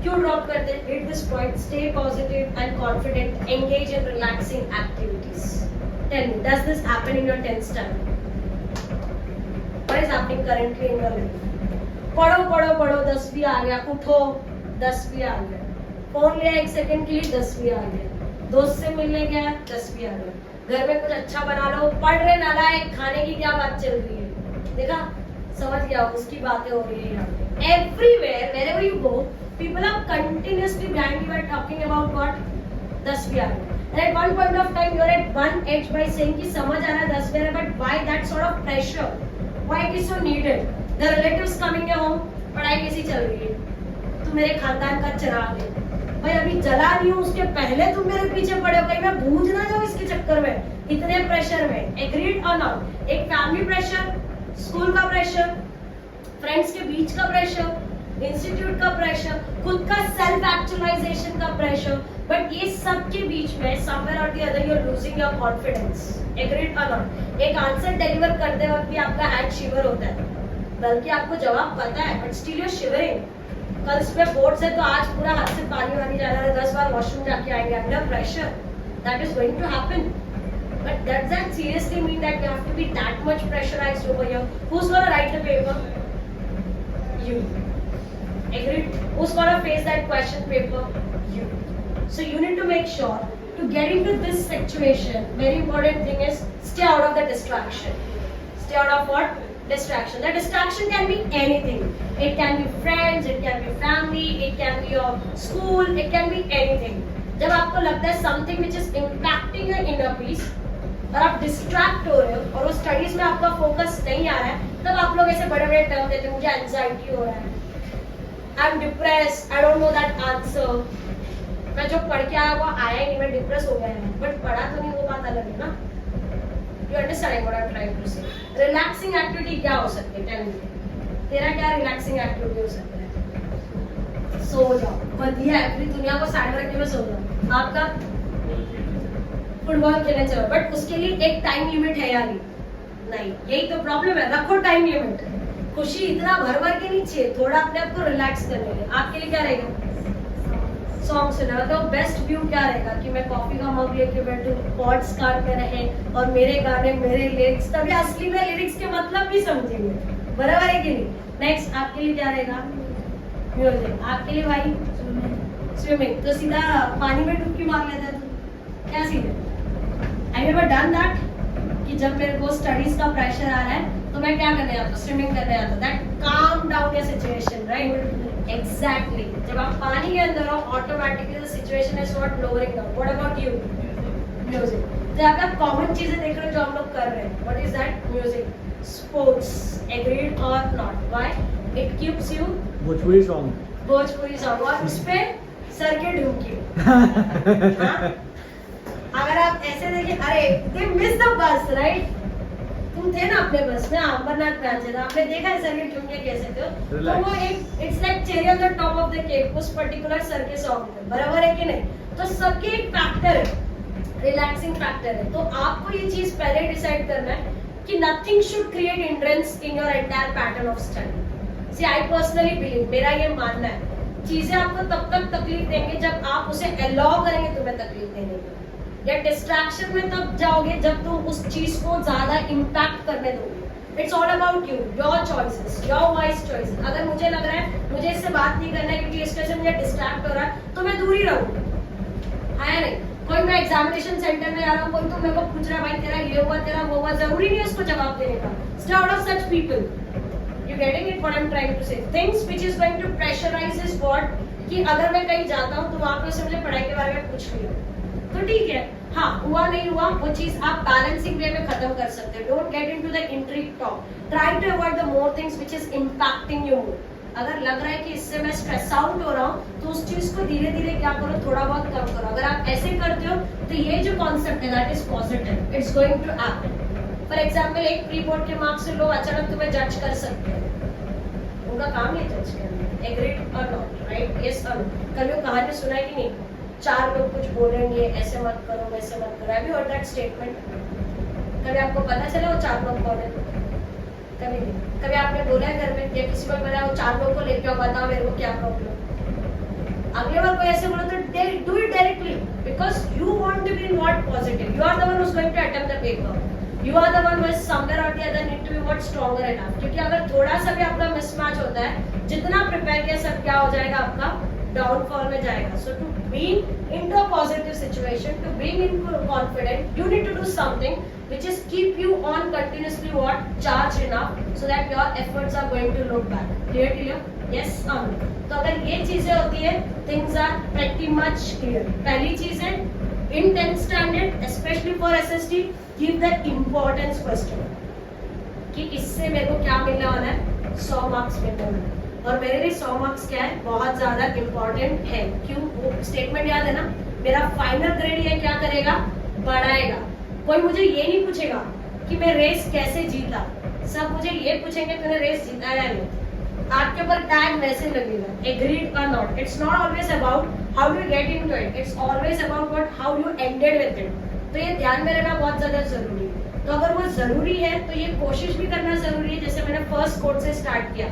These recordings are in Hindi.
क्यों ड्रॉप करते हैं? Hit this point, stay positive and confident, engage in relaxing activities. Tell me, does this happen in your 10th standard? What is happening currently in your life? पढ़ो पढ़ो पढ़ो, 10 भी आ गया, उठो 10 भी आ गया, फोन लिया 1 सेकंड के लिए 10 भी आ गया, दोस्त से मिलने गया 10 भी आ गया, घर में कुछ अच्छा बना लो, पढ़ रहे नालायक, खाने की क्या बात चल रही है, देखा, समझ गया, उसकी बातें हो रही है यहाँ पे. Everywhere, wherever you go, people are continuously behind you and talking about what? 10 भी आ गया. And at one point of time, you're at one edge by saying कि समझ आ रहा है 10 भी आ रहा है, but why that sort of pressure? Why it is so needed? The relatives coming your home, पढ़ाई कैसी चल रही है? तू मेरे खानदान का चिराग है, भाई अभी जला नहीं हूँ, उसके पहले तुम मेरे पीछे पड़े हो, कहीं मैं बूझ ना जाऊँ इसके चक्कर में, इतने प्रेशर में. एग्रीड और नॉट? एक फैमिली प्रेशर, स्कूल का प्रेशर, फ्रेंड्स के बीच का प्रेशर, इंस्टीट्यूट का प्रेशर, खुद का सेल्फ एक्चुअलाइजेशन का प्रेशर, बट ये सब के बीच में समवेयर और the other you are losing your confidence. Agreed और नॉट? एक आंसर डिलीवर करते वक्त भी आपका हैंड शिवर होता है, बल्कि आपको जवाब पता है but still you are shivering. कल सुबह बोर्ड से तो आज पूरा हाथ से पानी वानी जा रहा है, 10 बार वॉशरूम जाके आएंगे, under pressure. That is going to happen. But does that seriously mean that you have to be that much pressurized over here? Who's gonna write the paper? You. Agreed? Who's gonna face that question paper? You. So you need to make sure to get into this situation. Very important thing is stay out of the distraction. Stay out of what? Distraction. The distraction can be anything. It can be friends, it can be family, it can be your school, it can be anything. जब आपको लगता है something which is impacting your inner peace और आप डिस्ट्रैक्ट हो रहे हो और वो स्टडीज में आपका फोकस नहीं आ रहा है, तब आप लोग ऐसे बड़े बड़े टर्म देते हैं, मुझे एंजाइटी हो रहा है, I am depressed, I don't know that answer. मैं जो पढ़ के आया वो आया ही नहीं, मैं डिप्रेस हो गया है, बट पढ़ा तो नहीं, वो बात अलग है ना. You understand what I am trying to say? Relaxing activity क्या हो सकती है? टेल मी, तेरा क्या रिलैक्सिंग एक्टिविटी हो सकता है? सो जाओ, बढ़िया है, पूरी दुनिया को साइड में रख के मैं सो जाऊं. आपका फुटबॉल खेलने चलो, बट उसके लिए एक टाइम लिमिट है या नहीं? यही तो प्रॉब्लम है, रखो टाइम लिमिट. खुशी इतना भर भर के नहीं चाहिए, थोड़ा अपने आप को रिलैक्स करने के. आपके लिए क्या रहेगा? सॉन्ग सुना. तो बेस्ट व्यू क्या रहेगा कि मैं कॉफी का मग लेके बैठूं, पॉड्स कार पे रहे और मेरे गाने, मेरे लिरिक्स, तभी असली में लिरिक्स के मतलब भी समझेंगे. बराबर है कि नहीं? नेक्स्ट आपके लिए क्या रहेगा? म्यूजिक. आपके लिए भाई स्विमिंग. तो सीधा पानी में डुबकी मार लेता है, तो क्या सीधे? आई नेवर डन दैट कि जब मेरे को स्टडीज का प्रेशर आ रहा है तो मैं क्या करने जाता हूँ? स्विमिंग करने जाता हूँ. That calm down your situation, right? Exactly. जब आप पानी के अंदर हो, automatically the situation is not lowering down. What about you? Music. तो यहाँ पे आप कॉमन चीजें देख रहे हो जो हम लोग कर रहे हैं. What is that? Music. Sports. Agreed और not? Why? It keeps you. Bhojpuri song. Bhojpuri song. और उस पे सर के ढूंढ अगर आप ऐसे देखिए, अरे they miss the bus, right? तुम थे ना अपने बस में, अमरनाथ में आते थे, आपने देखा है सर के ढूंढ के कैसे थे, तो वो एक it's like cherry on the top of the cake उस पर्टिकुलर सर के सॉन्ग में. बराबर है कि नहीं? तो सबके एक फैक्टर है, रिलैक्सिंग फैक्टर है. तो आपको ये चीज पहले डिसाइड करना है कि nothing should create hindrance in your entire pattern of study. See I personally believe, मेरा ये मानना है, चीजें आपको तब तक तकलीफ देंगे जब आप उसे अलाउ करेंगे तुम्हें तकलीफ देने की, या डिस्ट्रैक्शन में तब जाओगे जब तुम उस चीज को ज्यादा इम्पैक्ट करने दोगे. It's all about you, your choices, your wise choices. अगर मुझे लग रहा है मुझे इससे बात नहीं करना है क्योंकि इसके से मुझे डिस्ट्रैक्ट हो रहा है, तो मैं दूर ही रहूंगी. है नहीं? कोई मैं एग्जामिनेशन सेंटर में आ रहा हूँ, कोई तो मेरे को पूछ रहा है, भाई तेरा ये हुआ, तेरा वो हुआ, जरूरी नहीं है उसको जवाब देने का. Stay out of such people. You getting it what I am trying to say? Things which is going to pressurise is what, कि अगर मैं कहीं जाता हूँ तो वहां पे से मुझे पढ़ाई के बारे में पूछ लिया तो ठीक है, हाँ हुआ नहीं हुआ वो चीज आप बैलेंसिंग वे में खत्म कर सकते हो. Don't get into the intrigue talk. Try to avoid the more things which is impacting you more. अगर लग रहा है कि इससे मैं स्ट्रेस आउट हो रहा हूँ तो उस चीज को धीरे धीरे क्या करो, थोड़ा बहुत कम करो. अगर आप ऐसे करते हो तो ये जो कॉन्सेप्ट है that is positive, it's going to happen. For example, एक प्री बोर्ड के मार्क्स से लोग अचानक तुम्हें जज कर सकते हैं, उनका काम है जज करना. एग्रीड और नॉट? राइट? यस और नो? कभी वो कहानी सुना है कि नहीं? 4 लोग कुछ बोलेंगे, ऐसे मत करो, वैसे मत करो. Have you heard that statement? कभी आपको पता चला वो 4 लोग कौन है? कभी नहीं. कभी आपने बोला है घर में या किसी को बताया वो 4 लोग को लेके आओ, बताओ मेरे को क्या प्रॉब्लम? अगले बार कोई ऐसे बोलो तो do it directly because you want to be in what positive. You are the one who's going to attempt the paper. You are the one who is somewhere or the other need to be what stronger enough. क्योंकि अगर थोड़ा सा भी आपका मिसमैच होता है, जितना प्रिपेयर किया सब क्या हो जाएगा आपका डाउनफॉल में जाएगा. So to being into a positive situation, to being into confident, you need to do something which is keep you on continuously what charged enough so that your efforts are going to look back. Clear? Yes, तो अगर ये चीजें होती है, things are pretty much clear. पहली चीज है in 10th standard, especially for SST, give the importance question कि इससे मेरे को क्या मिलने वाला है, 100 मार्क्स मिलने वाला है. और मेरे लिए 100 मार्क्स क्या है, बहुत ज्यादा इंपॉर्टेंट है. क्यों? वो स्टेटमेंट याद है ना, मेरा फाइनल ग्रेड ये क्या करेगा, बढ़ाएगा. कोई मुझे ये नहीं पूछेगा कि मैं रेस कैसे जीता, सब मुझे ये पूछेंगे तूने रेस जीता या नहीं. आपके ऊपर टैग वैसे लगेगा, एग्रीड और not. It's not always about how you get into it, it's always about what how you ended with it. तो ये ध्यान में रखना बहुत ज्यादा जरूरी है. तो अगर वो जरूरी है तो ये कोशिश भी करना जरूरी है. जैसे मैंने फर्स्ट कोट से स्टार्ट किया,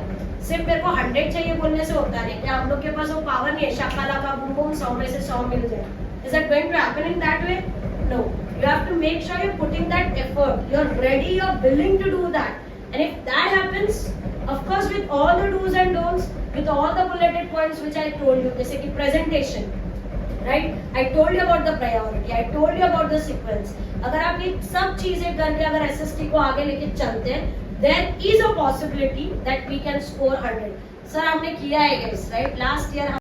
सिर्फ मेरे को 100 चाहिए बोलने से होता नहीं. क्या हम लोग के पास वो पावर नहीं है, शाकाला का बूम बूम 100 में से 100 मिल जाए. Is that going to happen in that way? No. You have to make sure you're putting that effort. You're ready, you're willing to do that. And if that happens, of course, with all the do's and don'ts, with all the bulleted points which I told you, जैसे कि presentation, right? I told you about the priority. I told you about the sequence. अगर आप ये सब चीजें करके अगर SST को आगे लेके चलते हैं, there is a possibility that we can score 100. Sir आपने किया है guys, right? Last year